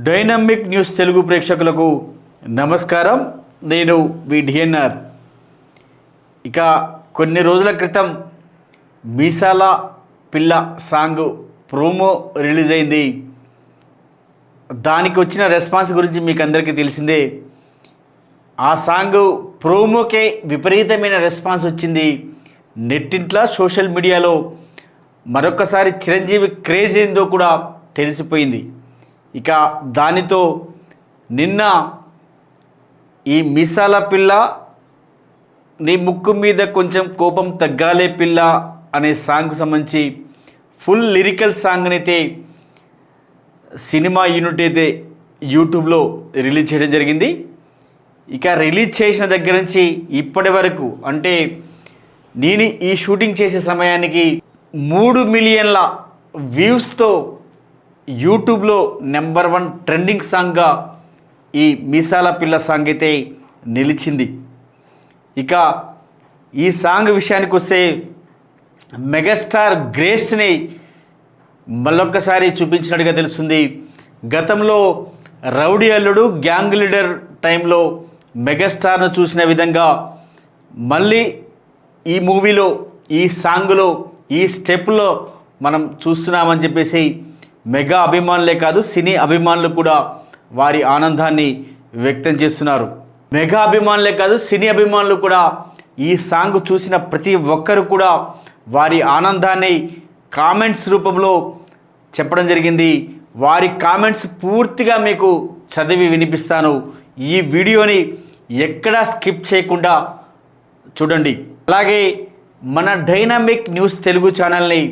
Dynamic news Telugu ప్రేక్షకులకు నమస్కారం. నేను డిఎన్ఆర్. ఇక కొన్ని రోజుల క్రితం మీసాల పిల్ల సాంగ్ ప్రోమో రిలీజ్ అయింది. దానికి వచ్చిన రెస్పాన్స్ గురించి మీకు అందరికీ తెలిసిందే. ఆ సాంగ్ ప్రోమోకే విపరీతమైన రెస్పాన్స్ వచ్చింది. నెట్టింట్లో సోషల్ మీడియాలో మరొకసారి చిరంజీవి క్రేజ్ ఏందో కూడా తెలిసిపోయింది. ఇక దానితో నిన్న ఈ మీసాల పిల్ల నీ ముక్కు మీద కొంచెం కోపం తగ్గాలే పిల్ల అనే సాంగ్కు సంబంధించి ఫుల్ లిరికల్ సాంగ్ని అయితే సినిమా యూనిట్ అయితే యూట్యూబ్లో రిలీజ్ చేయడం జరిగింది. ఇక రిలీజ్ చేసిన దగ్గర నుంచి ఇప్పటి వరకు అంటే నేను ఈ షూటింగ్ చేసే సమయానికి 3 మిలియన్ల వ్యూస్తో యూట్యూబ్లో నెంబర్ 1 ట్రెండింగ్ సాంగ్గా ఈ మీసాల పిల్ల సాంగ్ అయితే నిలిచింది. ఇక ఈ సాంగ్ విషయానికి వస్తే మెగాస్టార్ గ్రేస్ని మళ్ళొక్కసారి చూపించినట్టుగా తెలుస్తుంది. గతంలో రౌడీ అల్లుడు గ్యాంగ్ లీడర్ టైంలో మెగాస్టార్ను చూసిన విధంగా మళ్ళీ ఈ మూవీలో ఈ సాంగ్లో ఈ స్టెప్లో మనం చూస్తున్నామని చెప్పేసి మెగా అభిమానులే కాదు సినీ అభిమానులు కూడా వారి ఆనందాన్ని వ్యక్తం చేస్తున్నారు. మెగా అభిమానులే కాదు సినీ అభిమానులు కూడా ఈ సాంగ్ చూసిన ప్రతి ఒక్కరు కూడా వారి ఆనందాన్ని కామెంట్స్ రూపంలో చెప్పడం జరిగింది. వారి కామెంట్స్ పూర్తిగా మీకు చదివి వినిపిస్తాను. ఈ వీడియోని ఎక్కడా స్కిప్ చేయకుండా చూడండి. అలాగే మన డైనమిక్ న్యూస్ తెలుగు ఛానల్ని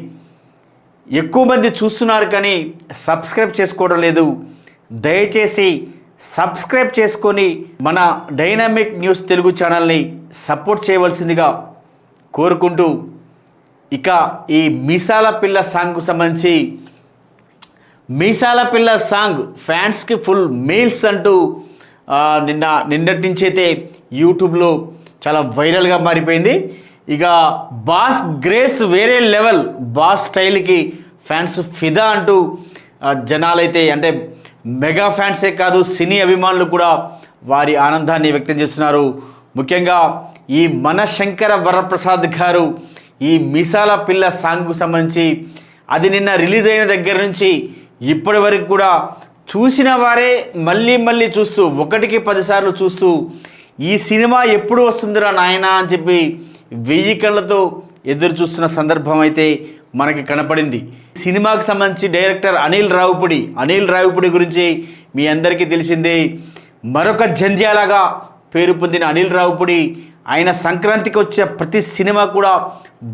ఎక్కువ మంది చూస్తున్నారు కానీ సబ్స్క్రైబ్ చేసుకోవడం లేదు. దయచేసి సబ్స్క్రైబ్ చేసుకొని మన డైనమిక్ న్యూస్ తెలుగు ఛానల్ని సపోర్ట్ చేయవలసిందిగా కోరుకుంటూ ఇక ఈ మీసాల పిల్ల సాంగ్కు సంబంధించి మీసాల పిల్ల సాంగ్ ఫ్యాన్స్కి ఫుల్ మీల్స్ అంటూ నిన్నటి నుంచి అయితే యూట్యూబ్లో చాలా వైరల్గా మారిపోయింది. ఇక బాస్ గ్రేస్ వేరే లెవెల్, బాస్ స్టైల్కి ఫ్యాన్స్ ఫిదా అంటూ జనాలైతే అంటే మెగా ఫ్యాన్సే కాదు సినీ అభిమానులు కూడా వారి ఆనందాన్ని వ్యక్తం చేస్తున్నారు. ముఖ్యంగా ఈ మనశంకర వరప్రసాద్ గారు ఈ మీసాల పిల్ల సాంగ్కు సంబంధించి అది నిన్న రిలీజ్ అయిన దగ్గర నుంచి ఇప్పటి వరకు కూడా చూసిన వారే మళ్ళీ మళ్ళీ చూస్తూ 1కి 10 సార్లు చూస్తూ ఈ సినిమా ఎప్పుడు వస్తుందిరా నాయనా అని చెప్పి 1000 కళ్ళతో ఎదురు చూస్తున్న సందర్భం అయితే మనకి కనపడింది. సినిమాకి సంబంధించి డైరెక్టర్ అనిల్ రావిపూడి గురించి మీ అందరికీ తెలిసిందే. మరొక జంధ్యాలగా పేరు పొందిన అనిల్ రావిపూడి ఆయన సంక్రాంతికి వచ్చే ప్రతి సినిమా కూడా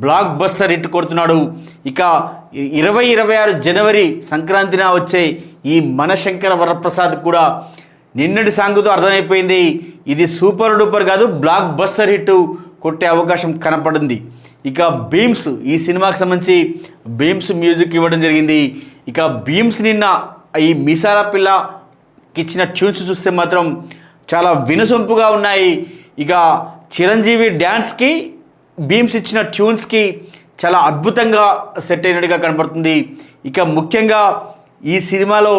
బ్లాక్ బస్టర్ హిట్ కొడుతున్నాడు. ఇక 2026 జనవరి సంక్రాంతిన వచ్చే ఈ మనశంకర వరప్రసాద్ కూడా నిన్నటి సాంగ్తో అర్థమైపోయింది ఇది సూపర్ డూపర్ కాదు బ్లాక్ బస్టర్ హిట్ కొట్టే అవకాశం కనపడింది. ఇక భీమ్స్ ఈ సినిమాకి సంబంధించి భీమ్స్ మ్యూజిక్ ఇవ్వడం జరిగింది. ఇక భీమ్స్ నిన్న ఈ మీసాల పిల్లకి ఇచ్చిన ట్యూన్స్ చూస్తే మాత్రం చాలా వినసొంపుగా ఉన్నాయి. ఇక చిరంజీవి డ్యాన్స్కి భీమ్స్ ఇచ్చిన ట్యూన్స్కి చాలా అద్భుతంగా సెట్ అయినట్టుగా కనపడుతుంది. ఇక ముఖ్యంగా ఈ సినిమాలో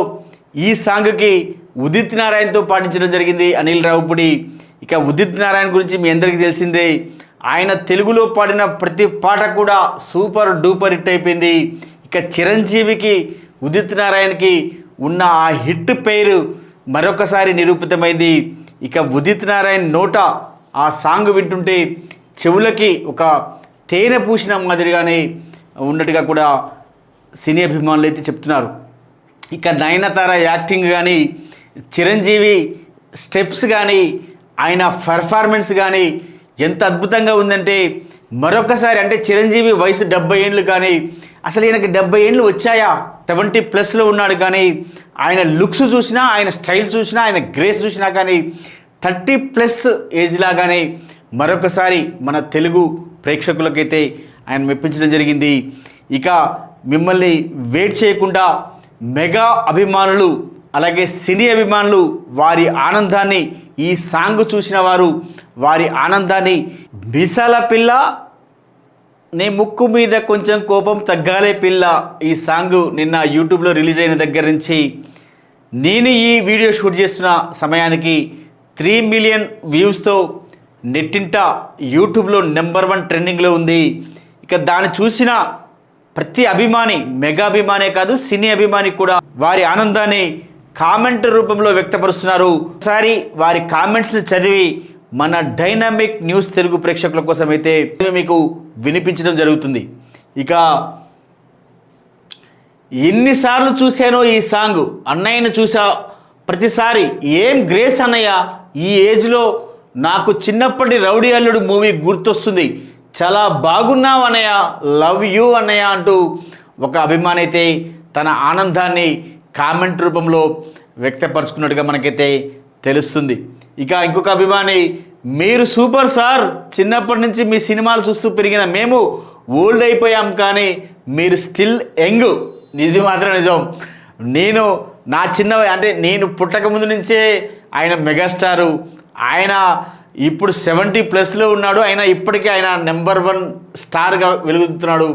ఈ సాంగ్కి ఉదిత్ నారాయణతో పాటించడం జరిగింది అనిల్ రావిపూడి. ఇక ఉదిత్ నారాయణ గురించి మీ అందరికీ తెలిసిందే. ఆయన తెలుగులో పాడిన ప్రతి పాట కూడా సూపర్ డూపర్ హిట్ అయిపోయింది. ఇక చిరంజీవికి ఉదిత్ నారాయణకి ఉన్న ఆ హిట్ పేరు మరొకసారి నిరూపితమైంది. ఇక ఉదిత్ నారాయణ నోట ఆ సాంగ్ వింటుంటే చెవులకి ఒక తేనె పూసిన మాదిరిగానే ఉన్నట్టుగా కూడా సినీ అభిమానులు అయితే చెప్తున్నారు. ఇక నయనతార యాక్టింగ్ కానీ చిరంజీవి స్టెప్స్ కానీ ఆయన పర్ఫార్మెన్స్ కానీ ఎంత అద్భుతంగా ఉందంటే మరొకసారి అంటే చిరంజీవి వయసు 70 ఏళ్ళు కానీ అసలు ఈయనకి 70 ఏళ్ళు వచ్చాయా 70+ ఉన్నాడు కానీ ఆయన లుక్స్ చూసినా ఆయన స్టైల్ చూసినా ఆయన గ్రేస్ చూసినా కానీ 30+ ఏజ్ లాగానే మరొకసారి మన తెలుగు ప్రేక్షకులకైతే ఆయన మెప్పించడం జరిగింది. ఇక మిమ్మల్ని వెయిట్ చేయకుండా మెగా అభిమానులు అలాగే సినీ అభిమానులు వారి ఆనందాన్ని ఈ సాంగ్ చూసిన వారు వారి ఆనందాన్ని మీసాల పిల్ల నీ ముక్కు మీద కొంచెం కోపం తగ్గాలే పిల్ల ఈ సాంగ్ నిన్న యూట్యూబ్లో రిలీజ్ అయిన దగ్గర నుంచి నేను ఈ వీడియో షూట్ చేస్తున్న సమయానికి 3 మిలియన్ వ్యూస్తో నెట్టింట యూట్యూబ్లో నెంబర్ 1 ట్రెండింగ్లో ఉంది. ఇక దాన్ని చూసిన ప్రతి అభిమాని, మెగా అభిమానే కాదు సినీ అభిమాని కూడా వారి ఆనందాన్ని కామెంట్ రూపంలో వ్యక్తపరుస్తున్నారు. ఒకసారి వారి కామెంట్స్ని చదివి మన డైనామిక్ న్యూస్ తెలుగు ప్రేక్షకుల కోసం అయితే మీకు వినిపించడం జరుగుతుంది. ఇక ఎన్నిసార్లు చూశానో ఈ సాంగ్, అన్నయ్యను చూసా ప్రతిసారి ఏం గ్రేస్ అన్నయ్య, ఈ ఏజ్లో నాకు చిన్నప్పటి రౌడీ అల్లుడు మూవీ గుర్తొస్తుంది, చాలా బాగున్నావు అన్నయ్య, లవ్ యూ అన్నయ్య అంటూ ఒక అభిమాని అయితే తన ఆనందాన్ని కామెంట్ రూపంలో వ్యక్తపరుచుకున్నట్టుగా మనకైతే తెలుస్తుంది. ఇక ఇంకొక అభిమాని, మీరు సూపర్ సార్, చిన్నప్పటి నుంచి మీ సినిమాలు చూస్తూ పెరిగిన మేము ఓల్డ్ అయిపోయాం కానీ మీరు స్టిల్ యంగ్. ఇది మాత్రం నిజం. నేను పుట్టక ముందు నుంచే ఆయన మెగాస్టారు. ఆయన ఇప్పుడు 70+ ఉన్నాడు. ఆయన ఇప్పటికీ ఆయన నెంబర్ 1 స్టార్గా వెలుగుతున్నాడు.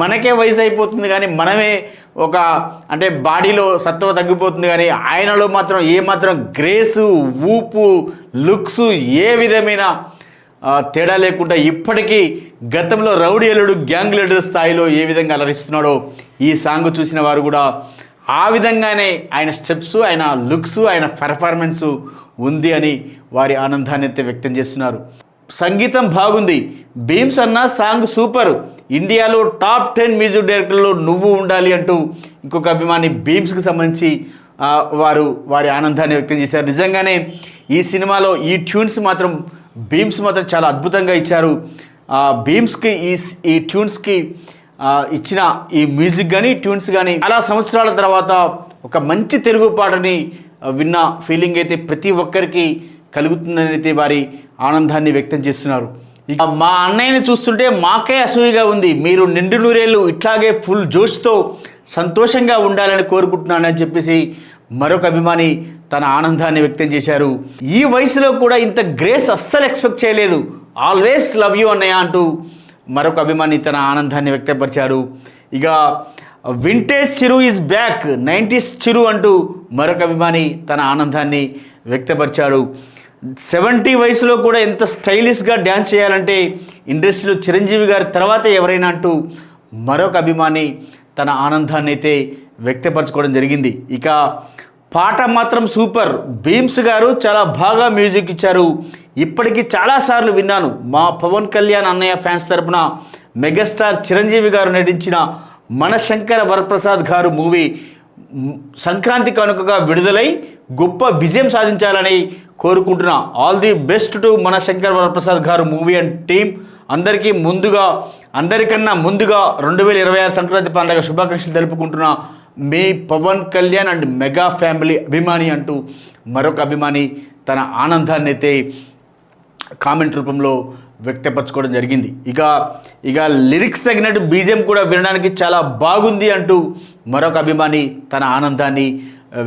మనకే వయసు అయిపోతుంది కానీ మనమే బాడీలో సత్వ తగ్గిపోతుంది కానీ ఆయనలో మాత్రం ఏమాత్రం గ్రేసు, ఊపు, లుక్స్ ఏ విధమైన తేడా లేకుండా ఇప్పటికీ గతంలో రౌడీ అల్లుడు గ్యాంగ్ లీడర్ స్థాయిలో ఏ విధంగా అలరిస్తున్నాడో ఈ సాంగ్ చూసిన వారు కూడా ఆ విధంగానే ఆయన స్టెప్స్, ఆయన లుక్స్, ఆయన పెర్ఫార్మెన్సు ఉంది అని వారి ఆనందాన్ని అయితే వ్యక్తం చేస్తున్నారు. సంగీతం బాగుంది, భీమ్స్ అన్న సాంగ్ సూపర్, ఇండియాలో టాప్ 10 మ్యూజిక్ డైరెక్టర్లో నువ్వు ఉండాలి అంటూ ఇంకొక అభిమాని భీమ్స్కి సంబంధించి వారి ఆనందాన్ని వ్యక్తం చేశారు. నిజంగానే ఈ సినిమాలో ఈ ట్యూన్స్ మాత్రం భీమ్స్ మాత్రం చాలా అద్భుతంగా ఇచ్చారు. భీమ్స్కి ఈ ట్యూన్స్కి ఇచ్చిన ఈ మ్యూజిక్ కానీ ట్యూన్స్ కానీ చాలా సంవత్సరాల తర్వాత ఒక మంచి తెలుగు పాటని విన్న ఫీలింగ్ అయితే ప్రతి ఒక్కరికి కలుగుతుందని అయితే వారి ఆనందాన్ని వ్యక్తం చేస్తున్నారు. ఇక మా అన్నయ్యని చూస్తుంటే మాకే అసూయగా ఉంది, మీరు నిండు నూరేళ్ళు ఇట్లాగే ఫుల్ జోష్తో సంతోషంగా ఉండాలని కోరుకుంటున్నానని చెప్పేసి మరొక అభిమాని తన ఆనందాన్ని వ్యక్తం చేశారు. ఈ వయసులో కూడా ఇంత గ్రేస్ అస్సలు ఎక్స్పెక్ట్ చేయలేదు, ఆల్వేస్ లవ్ యూ అన్నయ్య అంటూ మరొక అభిమాని తన ఆనందాన్ని వ్యక్తపరిచాడు. ఇక vintage Chiru is back, 90s చిరు అంటూ మరొక అభిమాని తన ఆనందాన్ని వ్యక్తపరిచాడు. 70 వయసులో కూడా ఎంత స్టైలిష్గా డ్యాన్స్ చేయాలంటే ఇండస్ట్రీలో చిరంజీవి గారి తర్వాత ఎవరైనా అంటూ మరొక అభిమాని తన ఆనందాన్ని అయితే వ్యక్తపరచుకోవడం జరిగింది. ఇక పాట మాత్రం సూపర్, భీమ్స్ గారు చాలా బాగా మ్యూజిక్ ఇచ్చారు, ఇప్పటికీ చాలాసార్లు విన్నాను. మా పవన్ కళ్యాణ్ అన్నయ్య ఫ్యాన్స్ తరపున మెగాస్టార్ చిరంజీవి గారు నటించిన మన శంకర వరప్రసాద్ గారు మూవీ సంక్రాంతి కానుకగా విడుదలై గొప్ప విజయం సాధించాలని కోరుకుంటున్నా. ఆల్ ది బెస్ట్ టు మన శంకర్ వరప్రసాద్ గారు మూవీ అండ్ టీమ్. అందరికన్నా ముందుగా 2026 సంక్రాంతి పండుగ శుభాకాంక్షలు తెలుపుకుంటున్నా మీ Pawan Kalyan and mega family అభిమాని అంటూ మరొక అభిమాని తన ఆనందాన్ని అయితే కామెంట్ రూపంలో వ్యక్తపరచుకోవడం జరిగింది. ఇక లిరిక్స్ తగినట్టు బీజిఎం కూడా వినడానికి చాలా బాగుంది అంటూ మరొక అభిమాని తన ఆనందాన్ని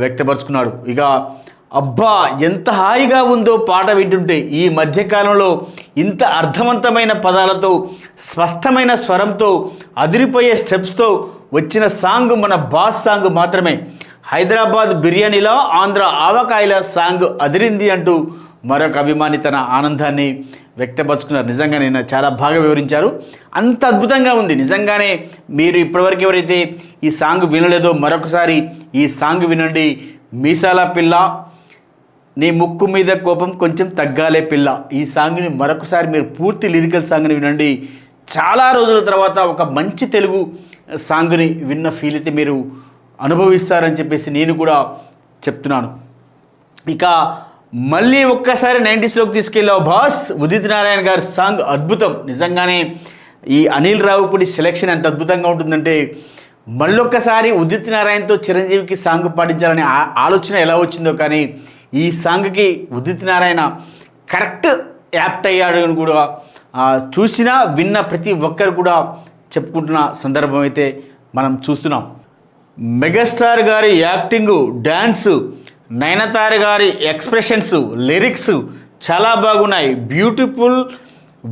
వ్యక్తపరుచుకున్నాడు. ఇక అబ్బా ఎంత హాయిగా ఉందో పాట వింటుంటే, ఈ మధ్యకాలంలో ఇంత అర్థవంతమైన పదాలతో స్పష్టమైన స్వరంతో అదిరిపోయే స్టెప్స్తో వచ్చిన సాంగ్ మన బాస్ సాంగ్ మాత్రమే. హైదరాబాద్ బిర్యానీలో ఆంధ్ర ఆవకాయల సాంగ్ అదిరింది అంటూ మరొక అభిమాని తన ఆనందాన్ని వ్యక్తపరుచుకున్నారు. నిజంగానే చాలా బాగా వివరించారు, అంత అద్భుతంగా ఉంది. నిజంగానే మీరు ఇప్పటివరకు ఎవరైతే ఈ సాంగ్ వినలేదో మరొకసారి ఈ సాంగ్ వినండి. మీసాల పిల్ల నీ ముక్కు మీద కోపం కొంచెం తగ్గాలే పిల్ల, ఈ సాంగ్ని మరొకసారి మీరు పూర్తి లిరికల్ సాంగ్ని వినండి. చాలా రోజుల తర్వాత ఒక మంచి తెలుగు సాంగ్ని విన్న ఫీల్ అయితే మీరు అనుభవిస్తారని చెప్పేసి నేను కూడా చెప్తున్నాను. ఇక మళ్ళీ ఒక్కసారి 90స్లోకి తీసుకెళ్ళావు బాస్. ఉదిత్ నారాయణ గారి సాంగ్ అద్భుతం. నిజంగానే ఈ అనిల్ రావుపూడి సెలెక్షన్ ఎంత అద్భుతంగా ఉంటుందంటే, మళ్ళొక్కసారి ఉదిత్ నారాయణతో చిరంజీవికి సాంగ్ పాటించాలనే ఆలోచన ఎలా వచ్చిందో కానీ ఈ సాంగ్కి ఉదిత్ నారాయణ కరెక్ట్ యాప్ట్ అయ్యాడు అని కూడా చూసినా విన్న ప్రతి ఒక్కరు కూడా చెప్పుకుంటున్న సందర్భం అయితే మనం చూస్తున్నాం. మెగాస్టార్ గారి యాక్టింగు, డ్యాన్సు, నయనతార గారి ఎక్స్ప్రెషన్స్, లిరిక్స్ చాలా బాగున్నాయి.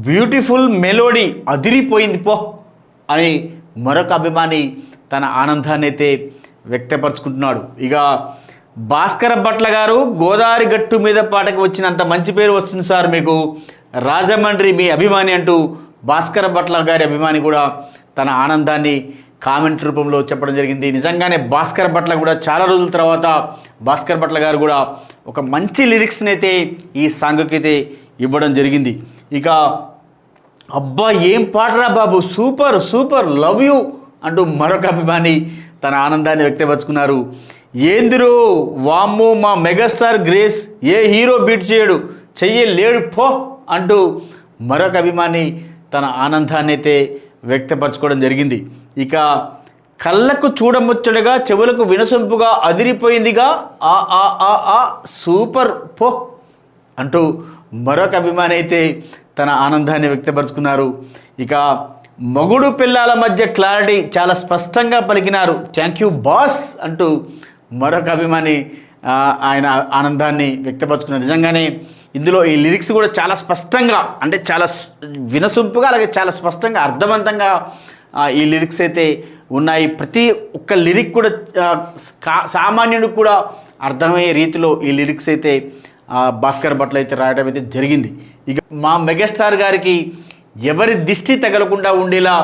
బ్యూటిఫుల్ మెలోడీ అదిరిపోయింది పో అని మరొక అభిమాని తన ఆనందాన్ని అయితే వ్యక్తపరుచుకుంటున్నాడు. ఇక భాస్కర భట్ల గారు గోదావరి గట్టు మీద పాటకు వచ్చినంత మంచి పేరు వస్తుంది సార్ మీకు, రాజమండ్రి మీ అభిమాని అంటూ భాస్కర భట్ల గారి అభిమాని కూడా తన ఆనందాన్ని కామెంట్ రూపంలో చెప్పడం జరిగింది. నిజంగానే భాస్కర్ భట్ల కూడా చాలా రోజుల తర్వాత భాస్కర్ భట్ల గారు కూడా ఒక మంచి లిరిక్స్ని అయితే ఈ సాంగ్కి అయితే ఇవ్వడం జరిగింది. ఇక అబ్బా ఏం పాటరా బాబు, సూపర్ సూపర్, లవ్ యూ అంటూ మరొక అభిమాని తన ఆనందాన్ని వ్యక్తపరుచుకున్నారు. ఏందిరో వామ్మో మా మెగాస్టార్ గ్రేస్ ఏ హీరో బీట్ చెయ్యలేడు పో అంటూ మరొక అభిమాని తన ఆనందాన్ని అయితే వ్యక్తపరచుకోవడం జరిగింది. ఇక కళ్ళకు చూడముచ్చటగా చెవులకు వినసొంపుగా అదిరిపోయిందిగా ఆ ఆ ఆ ఆ సూపర్ పో అంటూ మరొక అభిమాని అయితే తన ఆనందాన్ని వ్యక్తపరుచుకున్నారు. ఇక మొగుడు పిల్లల మధ్య క్లారిటీ చాలా స్పష్టంగా పలికినారు, థ్యాంక్ యూ బాస్ అంటూ మరొక అభిమాని ఆయన ఆనందాన్ని వ్యక్తపరుచుకున్నారు. నిజంగానే ఇందులో ఈ లిరిక్స్ కూడా చాలా స్పష్టంగా, అంటే చాలా వినసొంపుగా అలాగే చాలా స్పష్టంగా అర్థవంతంగా ఈ లిరిక్స్ అయితే ఉన్నాయి. ప్రతి ఒక్క లిరిక్ కూడా సామాన్యుడికి కూడా అర్థమయ్యే రీతిలో ఈ లిరిక్స్ అయితే భాస్కర్ భట్ల అయితే రాయడం అయితే జరిగింది. ఇక మా మెగాస్టార్ గారికి ఎవరి దిష్టి తగలకుండా ఉండేలా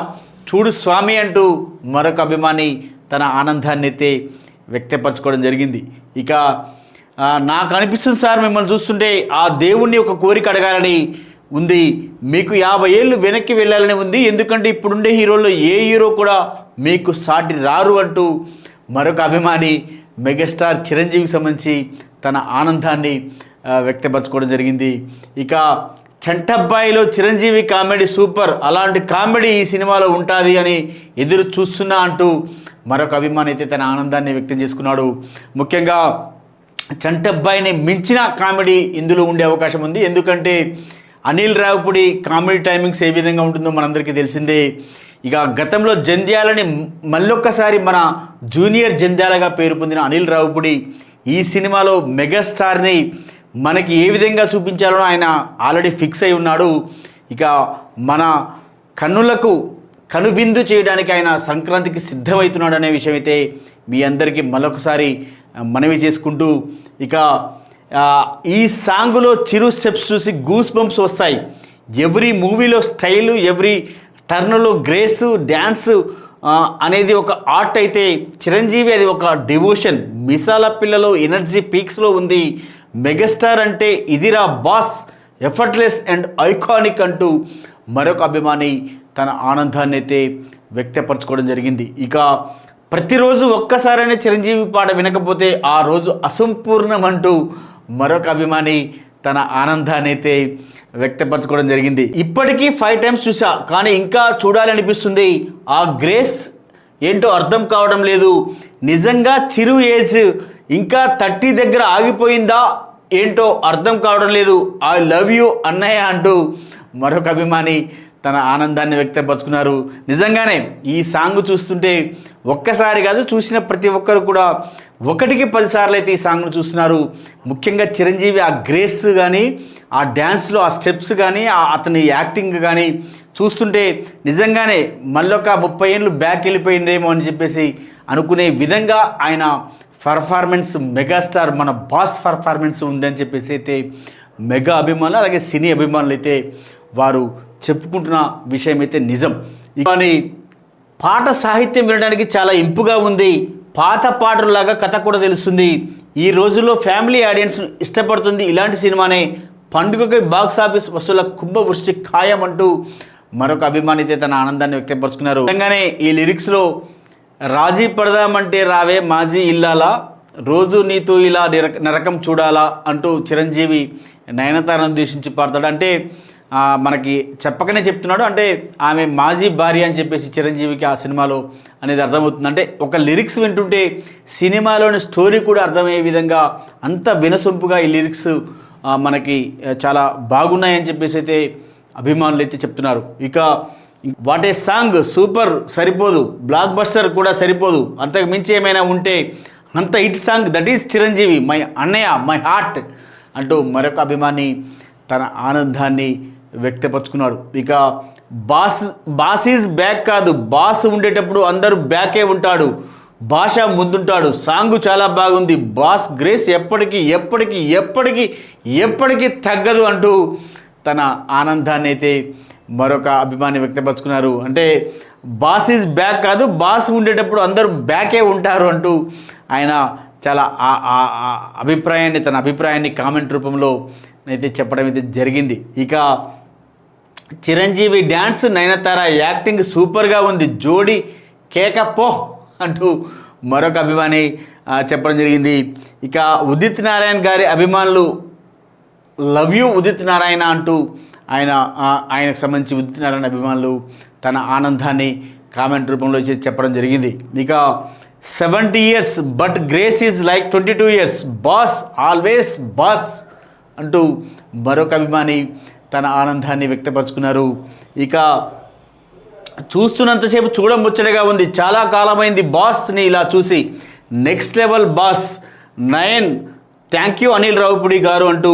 చూడు స్వామి అంటూ మరొక అభిమాని తన ఆనందాన్ని అయితే వ్యక్తపరచుకోవడం జరిగింది. ఇక నాకు అనిపిస్తుంది సార్ మిమ్మల్ని చూస్తుంటే ఆ దేవుణ్ణి ఒక కోరిక అడగాలని ఉంది, మీకు 50 ఏళ్ళు వెనక్కి వెళ్ళాలని ఉంది, ఎందుకంటే ఇప్పుడుండే హీరోల్లో ఏ హీరో కూడా మీకు సాటి రారు అంటూ మరొక అభిమాని మెగాస్టార్ చిరంజీవికి సంబంధించి తన ఆనందాన్ని వ్యక్తపరచుకోవడం జరిగింది. ఇక చంటబ్బాయిలో చిరంజీవి కామెడీ సూపర్, అలాంటి కామెడీ ఈ సినిమాలో ఉంటుంది అని ఎదురు చూస్తున్నా అంటూ మరొక అభిమాని అయితే తన ఆనందాన్ని వ్యక్తం చేసుకున్నాడు. ముఖ్యంగా చంటబ్బాయిని మించిన కామెడీ ఇందులో ఉండే అవకాశం ఉంది, ఎందుకంటే అనిల్ రావుపూడి కామెడీ టైమింగ్స్ ఏ విధంగా ఉంటుందో మనందరికీ తెలిసిందే. ఇక గతంలో జంధ్యాలని మళ్ళొక్కసారి మన జూనియర్ జంధ్యాలగా పేరు పొందిన అనిల్ రావుపూడి ఈ సినిమాలో మెగాస్టార్ని మనకి ఏ విధంగా చూపించాలో ఆయన ఆల్రెడీ ఫిక్స్ అయి ఉన్నాడు. ఇక మన కన్నులకు కనువిందు చేయడానికి ఆయన సంక్రాంతికి సిద్ధమవుతున్నాడు అనే విషయం అయితే మీ అందరికీ మరొకసారి మనవి చేసుకుంటూ, ఇక ఈ సాంగులో చిరు స్టెప్స్ చూసి గూస్ బంప్స్ వస్తాయి. ఎవ్రీ మూవీలో స్టైలు, ఎవ్రీ టర్న్లో గ్రేసు, డ్యాన్స్ అనేది ఒక ఆర్ట్ అయితే చిరంజీవి అది ఒక డివోషన్. మిసాల పిల్లలో ఎనర్జీ పీక్స్లో ఉంది, మెగాస్టార్ అంటే ఇదిరా బాస్, ఎఫర్ట్లెస్ అండ్ ఐకానిక్ అంటూ మరొక అభిమాని తన ఆనందాన్ని అయితే వ్యక్తపరచుకోవడం జరిగింది. ఇక ప్రతిరోజు ఒక్కసారైనా చిరంజీవి పాట వినకపోతే ఆ రోజు అసంపూర్ణం అంటూ మరొక అభిమాని తన ఆనందాన్ని అయితే వ్యక్తపరచుకోవడం జరిగింది. ఇప్పటికీ 5 times చూసా, కానీ ఇంకా చూడాలనిపిస్తుంది. ఆ గ్రేస్ ఏంటో అర్థం కావడం లేదు, నిజంగా చిరు ఏజ్ ఇంకా 30 దగ్గర ఆగిపోయిందా ఏంటో అర్థం కావడం లేదు, ఐ లవ్ యూ అన్నయ్య అంటూ మరొక అభిమాని తన ఆనందాన్ని వ్యక్తపరుచుకున్నారు. నిజంగానే ఈ సాంగ్ చూస్తుంటే ఒక్కసారి కాదు, చూసిన ప్రతి ఒక్కరు కూడా 1కి 10 సార్లు అయితే ఈ సాంగ్ను చూస్తున్నారు. ముఖ్యంగా చిరంజీవి ఆ గ్రేస్ కానీ, ఆ డ్యాన్స్లో ఆ స్టెప్స్ కానీ, అతని యాక్టింగ్ కానీ చూస్తుంటే నిజంగానే మళ్ళొక 30 ఏళ్ళు బ్యాక్ వెళ్ళిపోయిందేమో అని చెప్పేసి అనుకునే విధంగా ఆయన పర్ఫార్మెన్స్, మెగాస్టార్ మన బాస్ పర్ఫార్మెన్స్ ఉందని చెప్పేసి అయితే మెగా అభిమానులు అలాగే సినీ అభిమానులు అయితే వారు చెప్పుకుంటున్న విషయం అయితే నిజం. కానీ పాట సాహిత్యం వినడానికి చాలా ఇంపుగా ఉంది, పాత పాటలాగా కథ కూడా తెలుస్తుంది, ఈ రోజుల్లో ఫ్యామిలీ ఆడియన్స్ ఇష్టపడుతుంది, ఇలాంటి సినిమానే పండుగకి బాక్స్ ఆఫీస్ వసూల కుంభవృష్టి ఖాయం అంటూ మరొక అభిమాని అయితే తన ఆనందాన్ని వ్యక్తపరుచుకున్నారు. నిజంగానే ఈ లిరిక్స్లో రాజీ పడదామంటే రావే మాజీ ఇల్లాలా, రోజు నీతో ఇలా నరకం చూడాలా అంటూ చిరంజీవి నయనతారను ఉద్దేశించి పాడతాడు. అంటే మనకి చెప్పకనే చెప్తున్నాడు, అంటే ఆమె మాజీ భార్య అని చెప్పేసి చిరంజీవికి ఆ సినిమాలో అనేది అర్థమవుతుంది. అంటే ఒక లిరిక్స్ వింటుంటే సినిమాలోని స్టోరీ కూడా అర్థమయ్యే విధంగా అంత వినసొంపుగా ఈ లిరిక్స్ మనకి చాలా బాగున్నాయని చెప్పేసి అయితే అభిమానులు అయితే చెప్తున్నారు. ఇక వాట్ ఏ సాంగ్, సూపర్, సరిపోదు, బ్లాక్ బస్టర్ కూడా సరిపోదు, అంతకు మించి ఏమైనా ఉంటే అంత hit song, that is Chiranjeevi, my అన్నయ్య, మై హార్ట్ అంటూ మరొక అభిమాని తన ఆనందాన్ని వ్యక్తపరుచుకున్నాడు. ఇక బాస్ ఈజ్ బ్యాక్ కాదు, బాస్ ఉండేటప్పుడు అందరూ బ్యాకే ఉంటాడు, భాష ముందుంటాడు. సాంగ్ చాలా బాగుంది. బాస్ గ్రేస్ ఎప్పటికీ ఎప్పటికీ ఎప్పటికీ ఎప్పటికీ తగ్గదు అంటూ తన ఆనందాన్ని అయితే మరొక అభిమాని వ్యక్తపరుచుకున్నారు. అంటే బాస్ ఈజ్ బ్యాక్ కాదు, బాస్ ఉండేటప్పుడు అందరూ బ్యాకే ఉంటారు అంటూ ఆయన చాలా తన అభిప్రాయాన్ని కామెంట్ రూపంలో అయితే చెప్పడం అయితే జరిగింది. ఇక చిరంజీవి డ్యాన్స్, నయనతార యాక్టింగ్ సూపర్గా ఉంది, జోడి కేక పో అంటూ మరొక అభిమాని చెప్పడం జరిగింది. ఇక ఉదిత్ నారాయణ గారి అభిమానులు లవ్ యూ ఉదిత్ నారాయణ అంటూ ఆయనకు సంబంధించి ఉదిత్ నారాయణ అభిమానులు తన ఆనందాన్ని కామెంట్ రూపంలో చెప్పడం జరిగింది. ఇక 70 years but grace is like 22 years, boss always boss అంటూ మరొక అభిమాని తన ఆనందాన్ని వ్యక్తపరుచుకున్నారు. ఇక చూస్తున్నంతసేపు చూడముచ్చటగా ఉంది, చాలా కాలమైంది బాస్ని ఇలా చూసి, next level boss Nayan, thank you Anil Ravipudi గారు అంటూ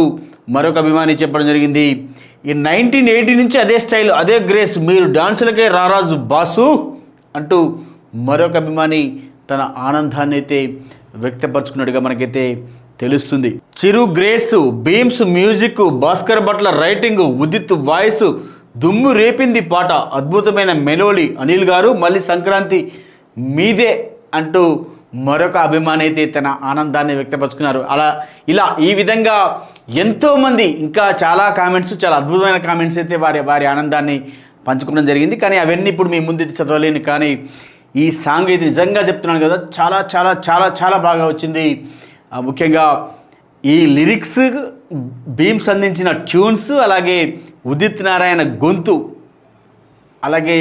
మరొక అభిమాని చెప్పడం జరిగింది. ఈ 1980 నుంచి అదే స్టైల్, అదే గ్రేస్, మీరు డాన్సులకే రారాజు బాసు అంటూ మరొక అభిమాని తన ఆనందాన్ని అయితే వ్యక్తపరుచుకున్నట్టుగా మనకైతే తెలుస్తుంది. Chiru grace, Bheems music, Bhaskar Bhatla writing, Udit voice, దుమ్ము రేపింది పాట, అద్భుతమైన మెలోడీ, అనిల్ గారు మళ్ళీ సంక్రాంతి మీదే అంటూ మరొక అభిమాని అయితే తన ఆనందాన్ని వ్యక్తపరుచుకున్నారు. ఇలా ఈ విధంగా ఎంతోమంది ఇంకా చాలా కామెంట్స్, చాలా అద్భుతమైన కామెంట్స్ అయితే వారి ఆనందాన్ని పంచుకోవడం జరిగింది. కానీ అవన్నీ ఇప్పుడు మీ ముందు చదవలేను. కానీ ఈ సాంగ్ అయితే నిజంగా చెప్తున్నాను కదా, చాలా చాలా చాలా చాలా బాగా వచ్చింది. ముఖ్యంగా ఈ లిరిక్స్, బీమ్స్ అందించిన ట్యూన్స్, అలాగే ఉదిత్ నారాయణ గొంతు, అలాగే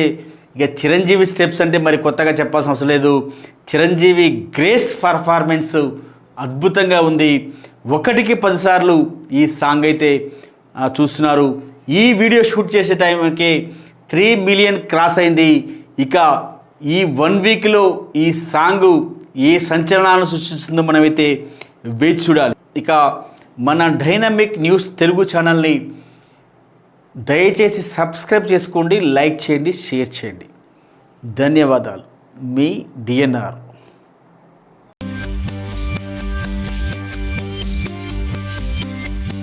ఇక చిరంజీవి స్టెప్స్ అంటే మరి కొత్తగా చెప్పాల్సిన అవసరం లేదు. చిరంజీవి గ్రేస్ పర్ఫార్మెన్స్ అద్భుతంగా ఉంది. 1కి 10 సార్లు ఈ సాంగ్ అయితే చూస్తున్నారు. ఈ వీడియో షూట్ చేసే టైంకి 3 million క్రాస్ అయింది. ఇక ఈ 1 వీక్లో ఈ సాంగ్ ఏ సంచలనాలను సృష్టిస్తుందో మనమైతే వేచి చూడాలి. ఇక మన డైనమిక్ న్యూస్ తెలుగు ఛానల్ని దయచేసి సబ్స్క్రైబ్ చేసుకోండి, లైక్ చేయండి, షేర్ చేయండి. ధన్యవాదాలు. మీ డిఎన్ఆర్.